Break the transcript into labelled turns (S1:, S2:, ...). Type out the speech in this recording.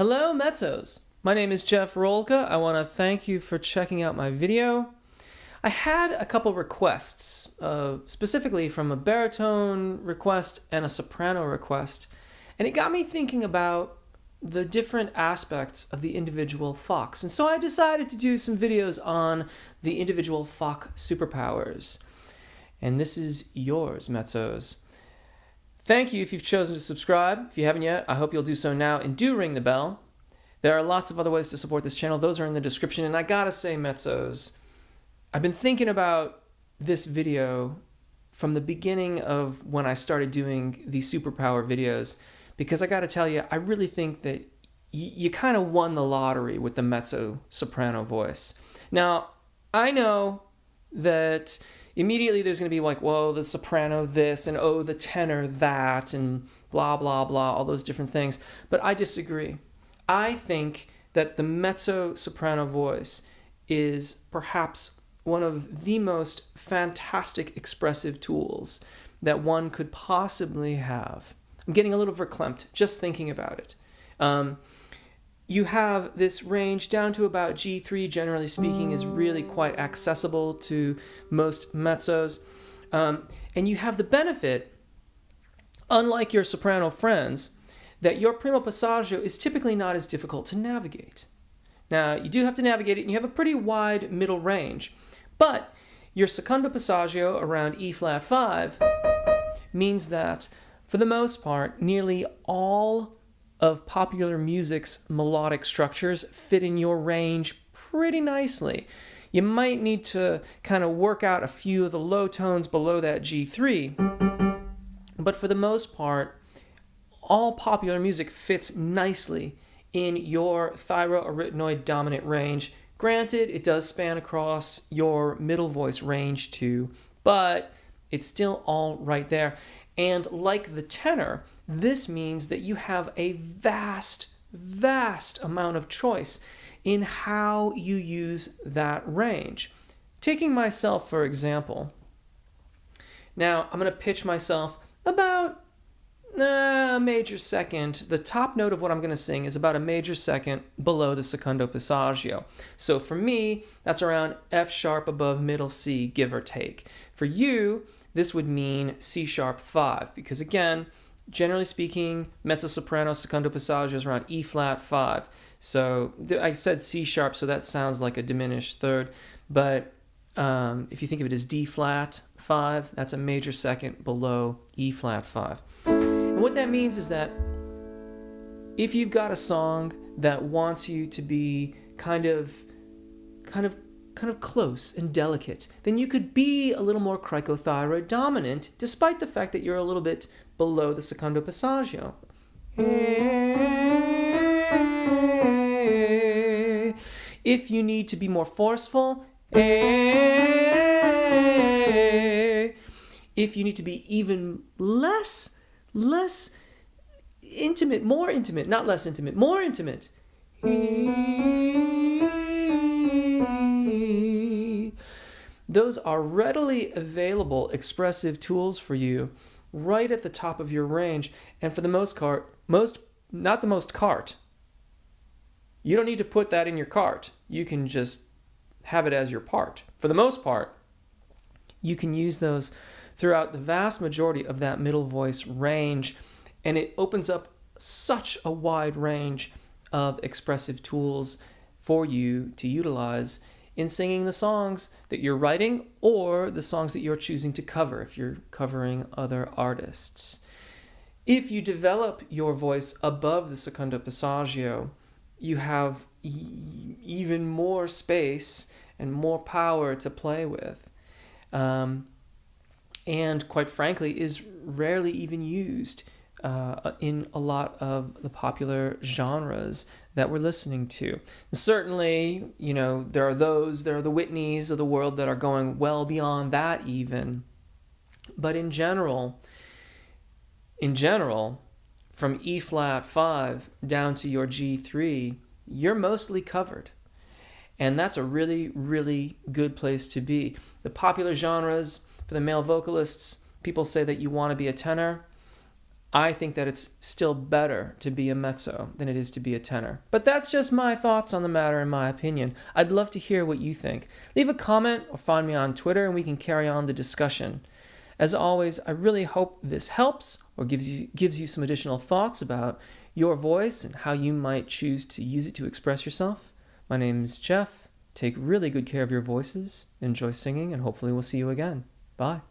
S1: Hello, Mezzos. My name is Jeff Rolka. I want to thank you for checking out my video. I had a couple requests, specifically from a baritone request and a soprano request, and it got me thinking about the different aspects of the individual Fox. And so I decided to do some videos on the individual Fox superpowers. And this is yours, Mezzos. Thank you if you've chosen to subscribe. If you haven't yet, I hope you'll do so now, and do ring the bell. There are lots of other ways to support this channel. Those are in the description. And I gotta say, Mezzos, I've been thinking about this video from the beginning of when I started doing the Superpower videos, because I gotta tell you, I really think that you kind of won the lottery with the Mezzo Soprano voice. Now, I know that immediately there's going to be like, whoa, the soprano this, and oh, the tenor that, and blah, blah, blah, all those different things. But I disagree. I think that the mezzo soprano voice is perhaps one of the most fantastic expressive tools that one could possibly have. I'm getting a little verklempt just thinking about it. You have this range down to about G3, generally speaking, is really quite accessible to most mezzos. And you have the benefit, unlike your soprano friends, that your primo passaggio is typically not as difficult to navigate. Now, you do have to navigate it, and you have a pretty wide middle range. But your secondo passaggio around E flat 5 means that, for the most part, nearly all of popular music's melodic structures fit in your range pretty nicely. You might need to kind of work out a few of the low tones below that G3, but for the most part, all popular music fits nicely in your thyroarytenoid dominant range. Granted, it does span across your middle voice range too, but it's still all right there. And like the tenor, this means that you have a vast, vast amount of choice in how you use that range. Taking myself, for example, now I'm going to pitch myself about a major second. The top note of what I'm going to sing is about a major second below the secondo passaggio. So for me, that's around F sharp above middle C, give or take. For you, this would mean C sharp 5, because again, generally speaking, mezzo soprano secondo passaggio is around E flat 5. So I said C sharp, so that sounds like a diminished third. But if you think of it as D flat 5, that's a major second below E flat 5. And what that means is that if you've got a song that wants you to be kind of close and delicate, then you could be a little more cricothyroid dominant, despite the fact that you're a little bit below the secondo passaggio. If you need to be more forceful, if you need to be even less intimate, more intimate, not less intimate, more intimate. Those are readily available expressive tools for you right at the top of your range, and for the most part, not the most cart. You don't need to put that in your cart. You can just have it as your part. For the most part, you can use those throughout the vast majority of that middle voice range, and it opens up such a wide range of expressive tools for you to utilize in singing the songs that you're writing or the songs that you're choosing to cover if you're covering other artists. If you develop your voice above the secondo passaggio, you have even more space and more power to play with. And quite frankly, is rarely even used in a lot of the popular genres that we're listening to. And certainly, there are the Whitneys of the world that are going well beyond that even. But in general, from E flat 5 down to your G3, you're mostly covered. And that's a really, really good place to be. The popular genres for the male vocalists, people say that you want to be a tenor. I think that it's still better to be a mezzo than it is to be a tenor. But that's just my thoughts on the matter and my opinion. I'd love to hear what you think. Leave a comment or find me on Twitter and we can carry on the discussion. As always, I really hope this helps or gives you some additional thoughts about your voice and how you might choose to use it to express yourself. My name is Jeff. Take really good care of your voices, enjoy singing, and hopefully we'll see you again. Bye.